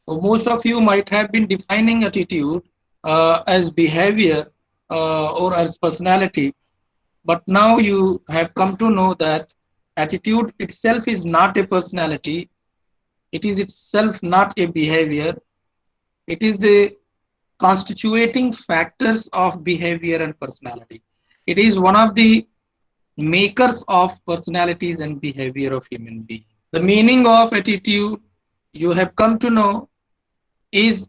Most of you might have been defining attitude as behavior or as personality, but now you have come to know that attitude itself is not a personality, it is itself not a behavior, it is the constituting factors of behavior and personality. It is one of the makers of personalities and behavior of human beings. The meaning of attitude you have come to know is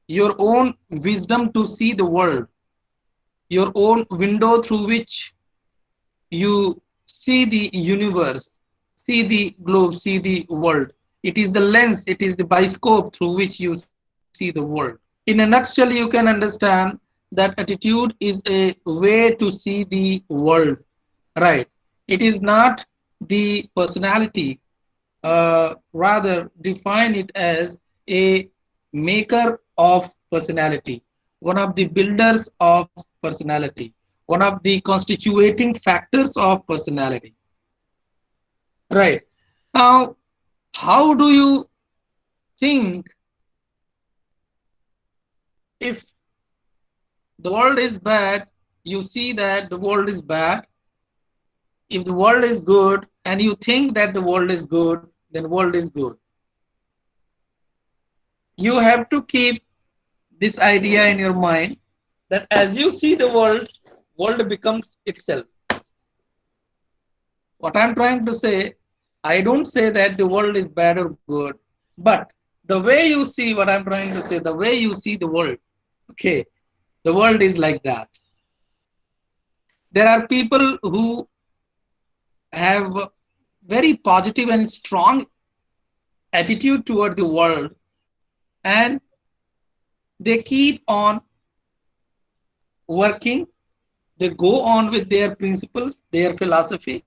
your own wisdom to see the world, your own window through which you see the universe, see the globe, see the world. It is the lens, it is the biscope through which you see the world. In a nutshell, you can understand that attitude is a way to see the world, right? It is not the personality, rather define it as a maker of personality, one of the builders of personality, one of the constituting factors of personality, right? Now, how do you think, if the world is bad, you see that the world is bad. If the world is good and you think that the world is good, then world is good. You have to keep this idea in your mind that as you see the world becomes itself. What I'm trying to say, I don't say that the world is bad or good, but the way you see, what I'm trying to say, the way you see the world, okay, the world is like that. There are people who have very positive and strong attitude toward the world, and they keep on working, they go on with their principles, their philosophy.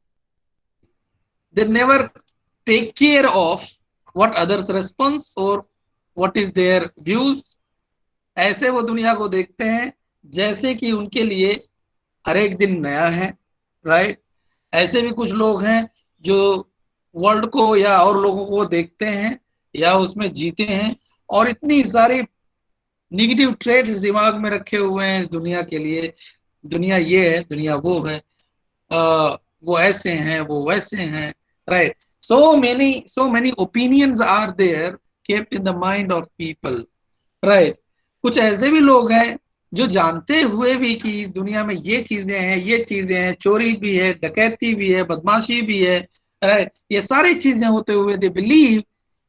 They never take care of what others response or what is their views. ऐसे वो दुनिया को देखते हैं जैसे कि उनके लिए हर एक दिन नया है, राइट? ऐसे भी कुछ लोग हैं जो वर्ल्ड को या और लोगों को देखते हैं या उसमें जीते हैं, और इतनी सारी निगेटिव ट्रेड्स दिमाग में रखे हुए हैं इस दुनिया के लिए। दुनिया ये है, दुनिया वो है, वो ऐसे हैं, वो वैसे हैं, right? So many opinions are there kept in the mind of people, right? कुछ ऐसे भी लोग हैं जो जानते हुए भी कि इस दुनिया में ये चीजें हैं, ये चीजें हैं, चोरी भी है, डकैती भी है, बदमाशी भी है, राइट? ये सारी चीजें होते हुए दे बिलीव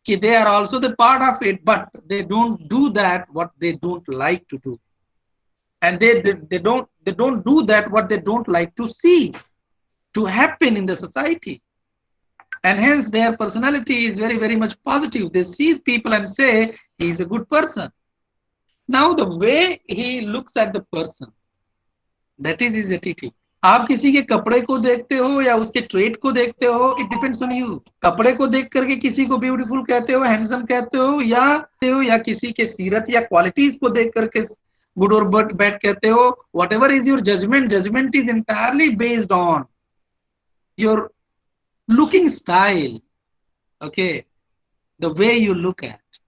कि they are also the part of it, but they don't do that what they don't like to do, and they don't do that what they don't like to see to happen in the society, and hence their personality is very very much positive. They see people and say he is a good person. Now the way he looks at the person, that is his attitude. आप किसी के कपड़े को देखते हो या उसके trait को देखते हो, इट डिपेंड्स ऑन यू। कपड़े को देख करके किसी को ब्यूटीफुल कहते हो, हैंडसम कहते हो, या किसी के सीरत या क्वालिटीज को देख करके गुड और बैड कहते हो। Whatever is your judgement, judgement is entirely based on your looking style, okay, the way you look at.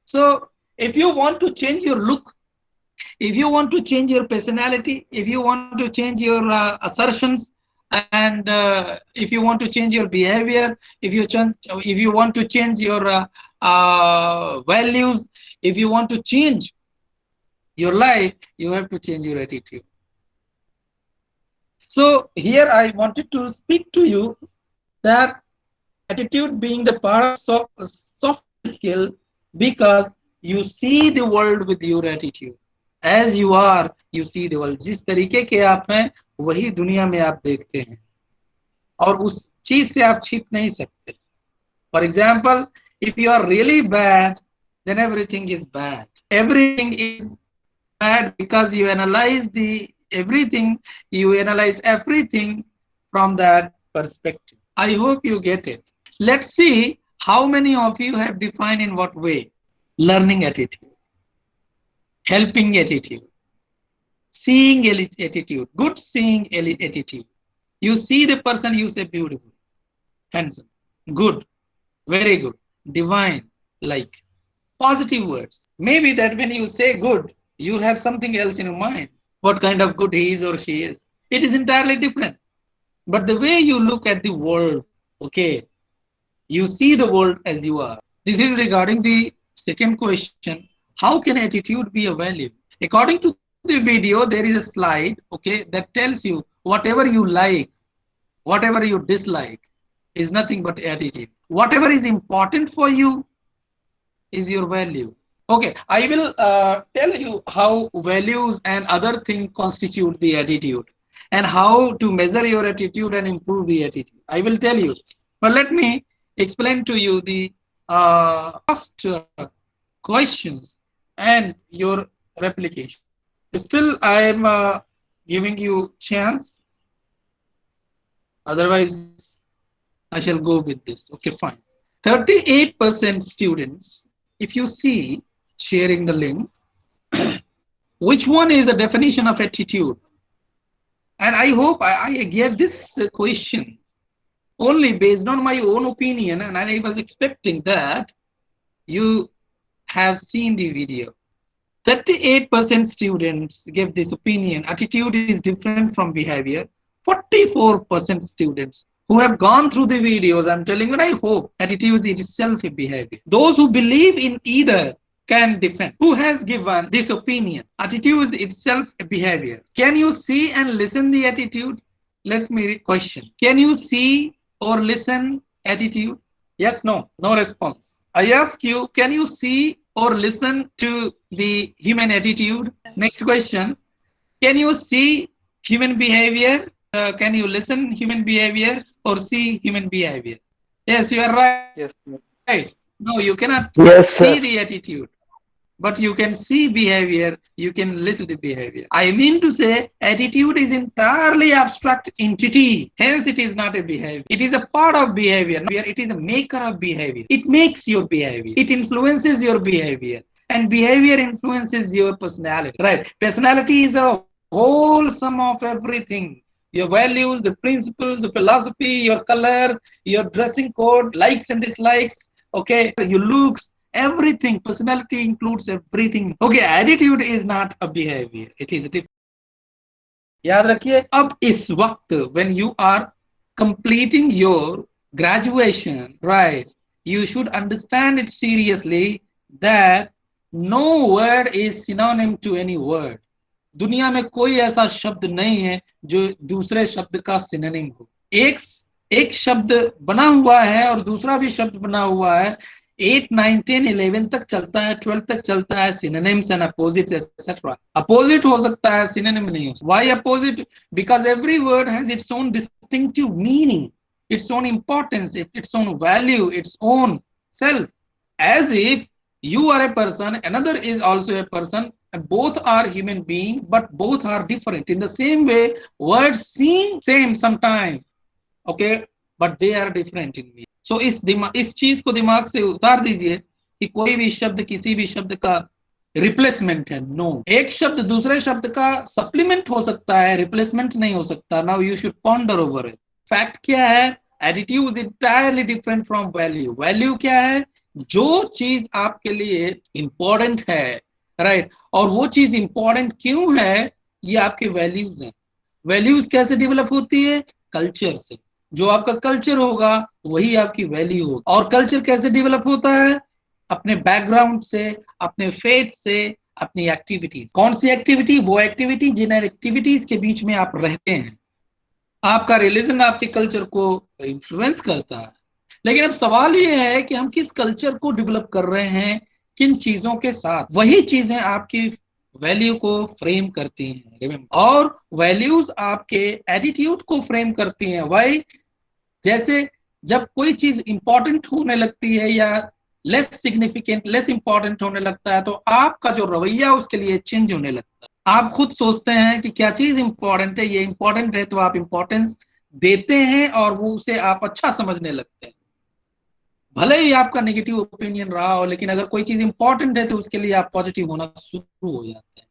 So if you want to change your look, if you want to change your personality, if you want to change your assertions, and if you want to change your behavior, if you want to change your values, if you want to change your life, you have to change your attitude. So here I wanted to speak to you that attitude being the part of soft skill, because you see the world with your attitude. As you are, you see the world. जिस तरीके के आप हैं वही दुनिया में आप देखते हैं, और उस चीज से आप छिप नहीं सकते. For example, if you are really bad, then everything is bad. Everything is bad because you analyze you analyze everything from that perspective. I hope you get it. Let's see how many of you have defined in what way. Learning attitude, helping attitude, seeing attitude, good seeing attitude. You see the person, you say beautiful, handsome, good, very good, divine, like. positive words. Maybe that when you say good, you have something else in your mind. What kind of good he is or she is. It is entirely different. But the way you look at the world, okay, you see the world as you are. This is regarding the second question. How can attitude be a value? According to the video, there is a slide, okay, that tells you whatever you like, whatever you dislike is nothing but attitude. Whatever is important for you is your value. Okay, I will tell you how values and other things constitute the attitude and how to measure your attitude and improve the attitude. I will tell you. But let me explain to you the first questions and your replication. Still, I am giving you chance. Otherwise, I shall go with this. Okay, fine. 38% students, if you see sharing the link, which one is the definition of attitude? And I hope I gave this question only based on my own opinion, and I was expecting that you have seen the video. 38% students gave this opinion. Attitude is different from behavior. 44% students who have gone through the videos, I'm telling you, I hope attitude is itself a behavior. Those who believe in either can defend. Who has given this opinion? Attitude is itself a behavior. Can you see and listen the attitude? Let me question. Can you see or listen attitude? Yes, no, no response. I ask you, can you see or listen to the human attitude? Next question. Can you see human behavior? Can you listen human behavior or see human behavior? Yes, you are right. Yes, sir. No, you cannot see the Yes, sir. attitude, but you can see behavior, you can listen to the behavior. I mean to say, attitude is entirely abstract entity. Hence, it is not a behavior. It is a part of behavior. It is a maker of behavior. It makes your behavior. It influences your behavior. And behavior influences your personality. Right. Personality is a whole sum of everything. Your values, the principles, the philosophy, your color, your dressing code, likes and dislikes, okay, your looks, everything. Personality includes everything. Okay, attitude is not a behavior, it is different. याद रखिए अब इस वक्त when you are completing your graduation, right, you should understand it seriously that no word is synonym to any word. दुनिया में कोई ऐसा शब्द नहीं है जो दूसरे शब्द का सिनोनिम हो. एक एक शब्द बना हुआ है और दूसरा भी शब्द बना हुआ है. 8, 9, 10, 11 तक चलता है, 12 तक चलता है. Synonyms and opposites etcetera. Opposite हो सकता है, सिनोनिम नहीं हो सकता. Why opposite? Because every word has its own distinctive meaning, its own importance, its own value, its own self. As if you are a person, another is also a person, and both are human beings, but both are different. In the same way, words seem same sometimes, okay, but they are different in me. So इस चीज को दिमाग से उतार दीजिए कि कोई भी शब्द किसी भी शब्द का रिप्लेसमेंट है. नो, एक शब्द दूसरे शब्द का सप्लीमेंट हो सकता है, रिप्लेसमेंट नहीं हो सकता. Now you should ponder over it. Fact क्या है? Attitude is entirely different from value. Value क्या है? जो चीज आपके लिए इंपॉर्टेंट है, राइट, और वो चीज इंपॉर्टेंट क्यों है, ये आपके वैल्यूज हैं. वैल्यूज कैसे डेवलप होती है? कल्चर से. जो आपका कल्चर होगा वही आपकी वैल्यू होगी. और कल्चर कैसे डेवलप होता है? अपने बैकग्राउंड से, अपने फेथ से, अपनी एक्टिविटीज. कौन सी एक्टिविटी? वो एक्टिविटी जिन एक्टिविटीज के बीच में आप रहते हैं. आपका रिलीजन आपके कल्चर को इन्फ्लुएंस करता है. लेकिन अब सवाल ये है कि हम किस कल्चर को डेवलप कर रहे हैं, किन चीजों के साथ. वही चीजें आपकी वैल्यू को फ्रेम करती हैं. और वैल्यूज आपके एटीट्यूड को फ्रेम करती हैं. वाई? जैसे जब कोई चीज इंपॉर्टेंट होने लगती है या लेस सिग्निफिकेंट, लेस इंपॉर्टेंट होने लगता है, तो आपका जो रवैया उसके लिए चेंज होने लगता है. आप खुद सोचते हैं कि क्या चीज इंपॉर्टेंट है, ये इंपॉर्टेंट है, तो आप इंपॉर्टेंस देते हैं और वो उसे आप अच्छा समझने लगते हैं. भले ही आपका नेगेटिव ओपिनियन रहा हो, लेकिन अगर कोई चीज इंपॉर्टेंट है तो उसके लिए आप पॉजिटिव होना शुरू हो जाते हैं.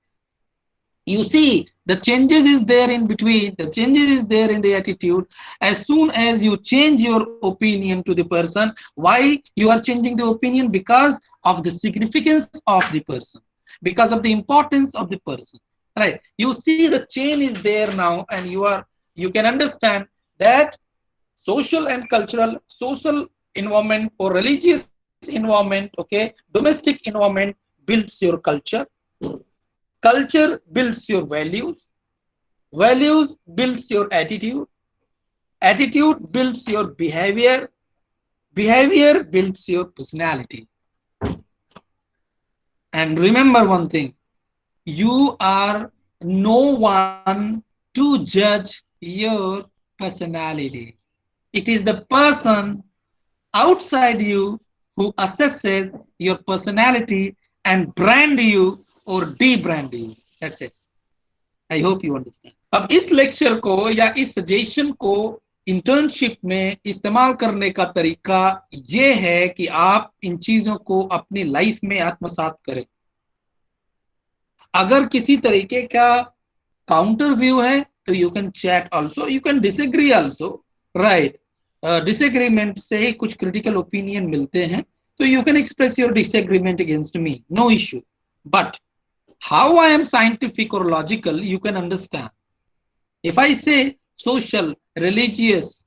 You see the changes is there in between, the changes is there in the attitude. As soon as you change your opinion to the person, why you are changing the opinion? Because of the significance of the person, because of the importance of the person, right? You see the chain is there now, and you can understand that social and cultural, social environment or religious environment, okay, domestic environment builds your culture, culture builds your values, values builds your attitude, attitude builds your behavior, behavior builds your personality. And remember one thing, you are no one to judge your personality. It is the person outside you who assesses your personality and brand you or debrand you. That's it. I hope you understand. अब इस lecture को या इस suggestion को internship में इस्तेमाल करने का तरीका ये है कि आप इन चीजों को अपनी लाइफ में आत्मसात करें। अगर किसी तरीके का काउंटर व्यू है तो you can chat also, you can disagree also, right? Disagreement से ही कुछ क्रिटिकल ओपिनियन मिलते हैं, तो you can express your disagreement against me, no issue. But how I am scientific or logical, you can understand. If I say social, religious,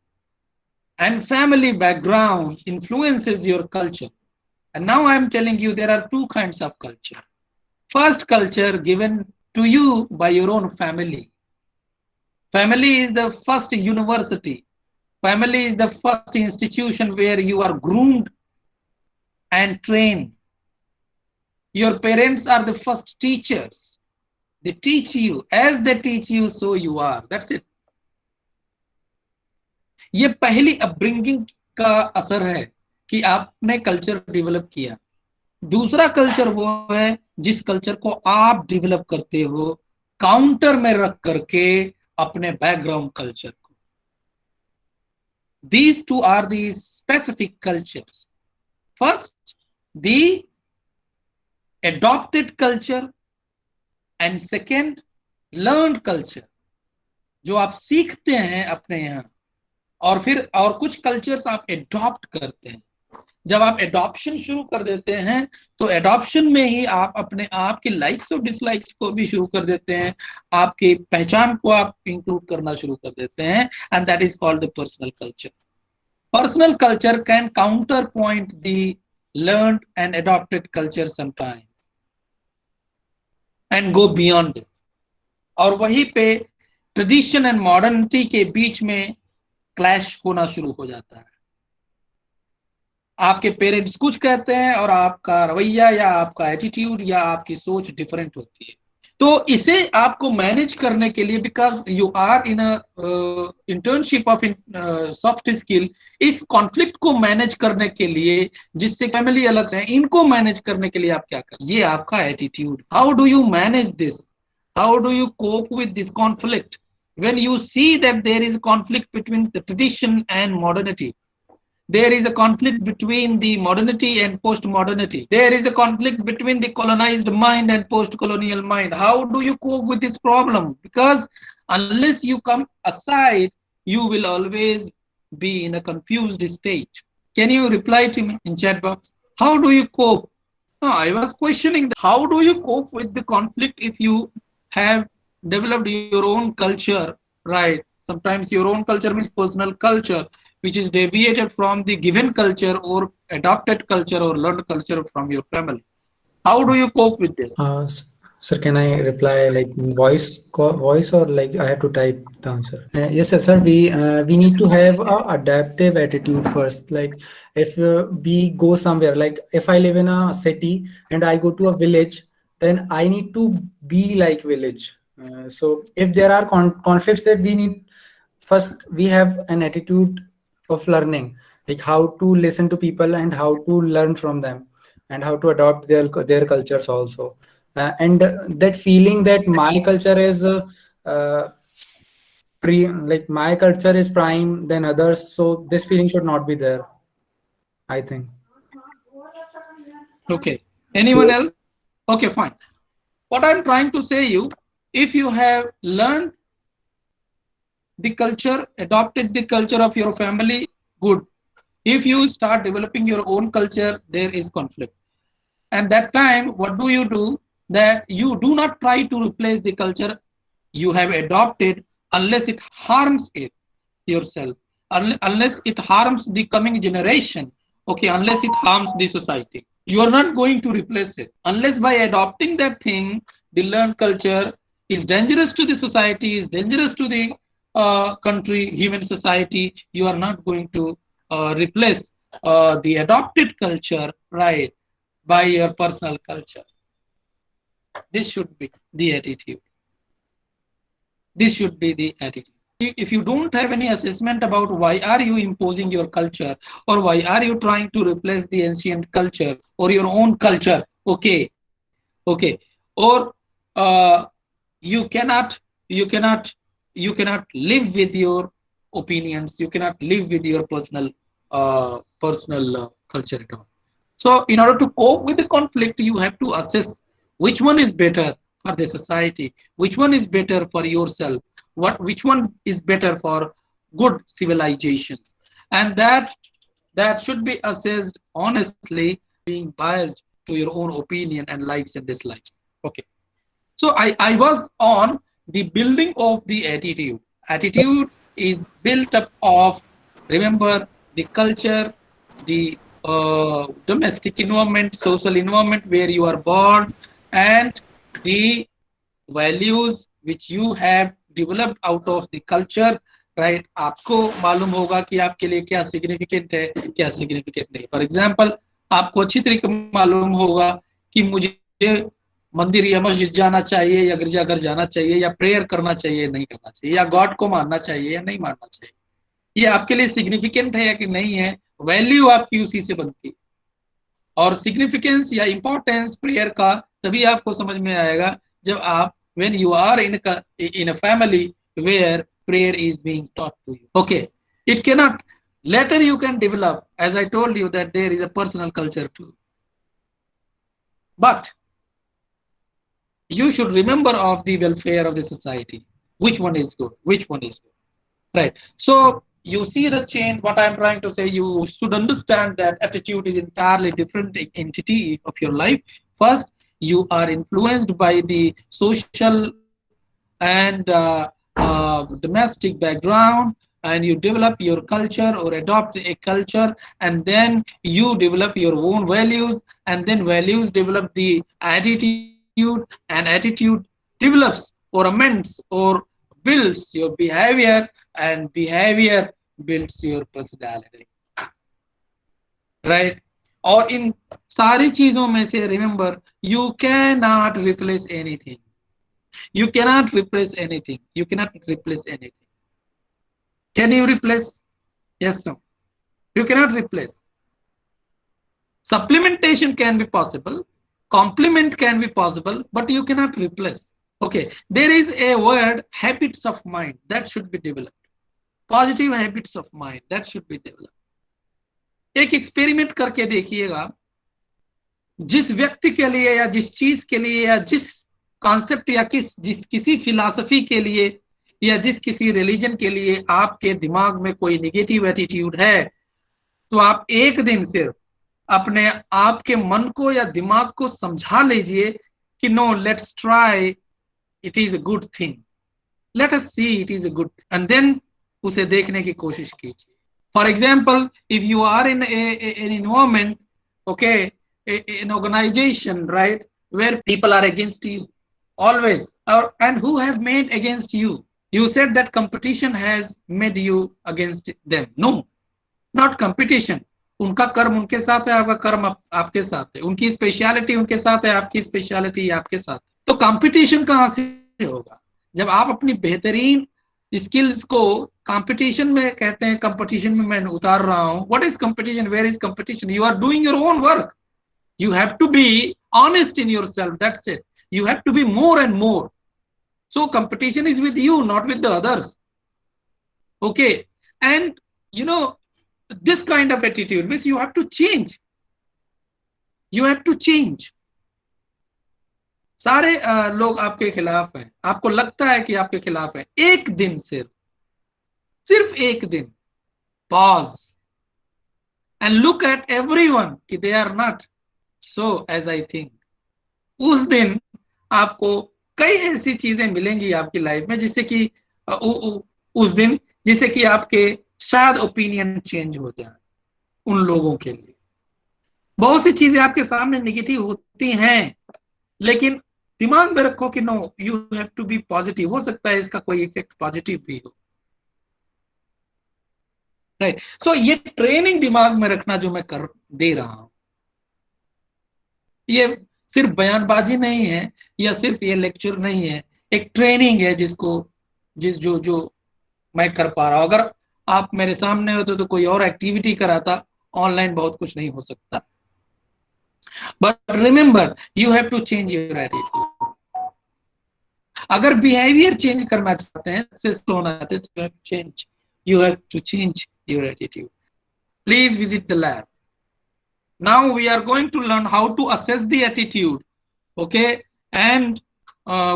and family background influences your culture, and now I am telling you there are two kinds of culture. First, culture given to you by your own family. Family is the first university. Family is the first institution where you are groomed and trained. Your parents are the first teachers. They teach you. As they teach you, so you are. That's it. ये पहली upbringing का असर है कि आपने culture develop किया। दूसरा culture वो है जिस कल्चर को आप डेवलप करते हो काउंटर में रख करके अपने बैकग्राउंड कल्चर को। These two are the specific cultures. First, the adopted culture, and second, learned culture, जो आप सीखते हैं अपने यहाँ, और फिर और कुछ कल्चर्स आप एडॉप्ट करते हैं। जब आप एडॉप्शन शुरू कर देते हैं तो एडॉप्शन में ही आप अपने आप की लाइक्स और डिसलाइक्स को भी शुरू कर देते हैं, आपकी पहचान को आप इंक्लूड करना शुरू कर देते हैं, and that is called the personal culture. Personal culture can counter point the learned and adopted culture sometimes and go beyond it. और वहीं पे ट्रेडिशन एंड मॉडर्निटी के बीच में क्लैश होना शुरू हो जाता है। आपके पेरेंट्स कुछ कहते हैं और आपका रवैया या आपका एटीट्यूड या आपकी सोच डिफरेंट होती है। तो इसे आपको मैनेज करने के लिए, because you are in internship of soft skill, इस कॉन्फ्लिक्ट को मैनेज करने के लिए, जिससे फैमिली अलग है, इनको मैनेज करने के लिए आप क्या करें? ये आपका attitude. How do you manage this? How do you cope with this conflict when you see that there is a conflict between the tradition and modernity? There is a conflict between the modernity and post-modernity. There is a conflict between the colonized mind and post-colonial mind. How do you cope with this problem? Because unless you come aside, you will always be in a confused state. Can you reply to me in chat box? How do you cope? No, I was questioning that. How do you cope with the conflict if you have developed your own culture, right? Sometimes your own culture means personal culture, which is deviated from the given culture or adopted culture or learned culture from your family. How do you cope with this? Sir, can I reply like voice or like I have to type the answer? Yes, sir. Sir, we need to have a adaptive attitude first. Like if we go somewhere, like if I live in a city and I go to a village, then I need to be like village. So if there are conflicts, that we need first we have an attitude of learning, like how to listen to people and how to learn from them and how to adopt their cultures also. And that feeling that my culture is uh, like my culture is prime than others, so this feeling should not be there, I think. Okay. Anyone So else? Okay, fine. What I'm trying to say you, If you have learned the culture, adopted the culture of your family, good. If you start developing your own culture, there is conflict. And that time, what do? That you do not try to replace the culture you have adopted unless it harms it yourself, unless it harms the coming generation, okay, unless it harms the society. You are not going to replace it unless by adopting that thing, the learned culture is dangerous to the society, is dangerous to the country, human society. You are not going to replace the adopted culture, right, by your personal culture. This should be the attitude. This should be the attitude. If you don't have any assessment about why are you imposing your culture, or why are you trying to replace the ancient culture or your own culture, okay, or uh, you cannot you cannot you cannot live with your opinions, you cannot live with your personal culture at all. So in order to cope with the conflict, you have to assess which one is better for the society, which one is better for yourself, which one is better for good civilizations, and that should be assessed honestly, being biased to your own opinion and likes and dislikes. Okay. So I was on the building of the attitude. Attitude is built up of, remember, the culture, the domestic environment, social environment where you are born, and the values which you have developed out of the culture, right? आपको मालूम होगा कि आपके लिए क्या significant है, क्या significant नहीं. For example, आपको अच्छी तरीके मालूम होगा कि मुझे मंदिर या मस्जिद जाना चाहिए या गिरजाघर जाना चाहिए या प्रेयर करना चाहिए नहीं करना चाहिए, या गॉड को मानना चाहिए या नहीं मानना चाहिए. ये आपके लिए सिग्निफिकेंट है या कि नहीं है, वैल्यू आपकी उसी से बनती है. और सिग्निफिकेंस या इंपॉर्टेंस प्रेयर का तभी आपको समझ में आएगा जब आप when you are in a family where prayer is being taught to you. Okay, it cannot, later you can develop, as I told you, that there is a personal culture too, but you should remember of the welfare of the society, which one is good, which one is good, right? So you see the chain. What I'm trying to say, you should understand that attitude is entirely different entity of your life. First, you are influenced by the social and domestic background, and you develop your culture or adopt a culture, and then you develop your own values, and then values develop the attitude, and attitude develops or amends or builds your behavior, and behavior builds your personality, right? और इन सारी चीजों में से remember, you cannot replace anything. You cannot replace anything. You cannot replace anything. Can you replace? Yes, no. You cannot replace. Supplementation can be possible. Complement can be possible, but you cannot replace. Okay. There is a word, habits of mind, that should be developed. Positive habits of mind, that should be developed. एक experiment करके देखिएगा, जिस व्यक्ति के लिए या जिस चीज के लिए या जिस कॉन्सेप्ट या किसी फिलॉसफी के लिए या जिस किसी रिलीजन के लिए आपके दिमाग में कोई निगेटिव एटीट्यूड है, तो आप एक दिन सिर्फ अपने आपके मन को या दिमाग को समझा लीजिए कि no, let's try, it is a good thing, let us see it is a good, and then उसे देखने की कोशिश कीजिए. For example, if you are in an environment, okay, an organization, right, where people are against you always, and who have made against you? You said that competition has made you against them. No, not competition. उनका कर्म उनके साथ है, आपका कर्म आपके साथ है, उनकी स्पेशलिटी उनके साथ है, आपकी स्पेशलिटी आपके साथ. तो कंपटीशन कहां से होगा? जब आप अपनी बेहतरीन स्किल्स को कंपटीशन में, कहते हैं कंपटीशन में मैं उतार रहा हूं. What is competition? Where is competition? You are doing your own work. You have to be honest in yourself. That's it. You have to be more and more. So competition is with you, not with the others. Okay. And you know, this kind of attitude means you have to change. You have to change. सारे लोग आपके खिलाफ हैं, आपको लगता है कि आपके खिलाफ है, एक दिन सिर्फ एक दिन pause and look at everyone कि they are not so as I think. उस दिन आपको कई ऐसी चीजें मिलेंगी आपकी लाइफ में जिससे कि उस दिन जिससे कि आपके शायद ओपिनियन चेंज हो जाए उन लोगों के लिए। बहुत सी चीजें आपके सामने निगेटिव होती हैं, लेकिन दिमाग में रखो कि no, you have to be positive. हो सकता है इसका कोई इफेक्ट पॉजिटिव भी हो, राइट। सो ये ट्रेनिंग दिमाग में रखना जो मैं कर दे रहा हूं, ये सिर्फ बयानबाजी नहीं है या सिर्फ ये लेक्चर नहीं है, एक ट्रेनिंग है जिसको जिस जो जो मैं कर पा रहा हूं। अगर आप मेरे सामने होते तो कोई और एक्टिविटी कराता, ऑनलाइन बहुत कुछ नहीं हो सकता। But remember, you have to change your attitude. अगर बिहेवियर चेंज करना चाहते हैं, सक्सेसफुल होना चाहते हैं, तो you have to change your attitude. Please visit the lab. Now we are going to learn how to assess the attitude, okay? And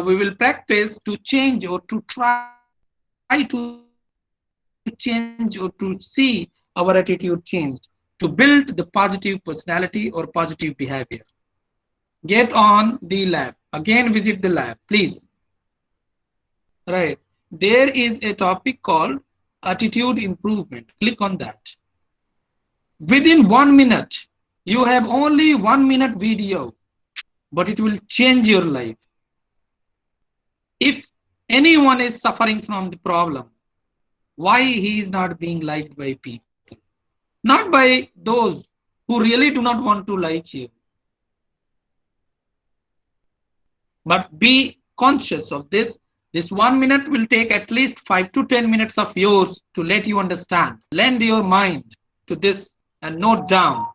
we will practice to change or to try to change or to see our attitude changed, to build the positive personality or positive behavior. Get on the lab. Again, visit the lab, please. Right. There is a topic called attitude improvement. Click on that. Within 1 minute, you have only 1 minute video, but it will change your life. If anyone is suffering from the problem, why he is not being liked by people? Not by those who really do not want to like you. But be conscious of this. This 1 minute will take at least 5 to 10 minutes of yours to let you understand. Lend your mind to this and note down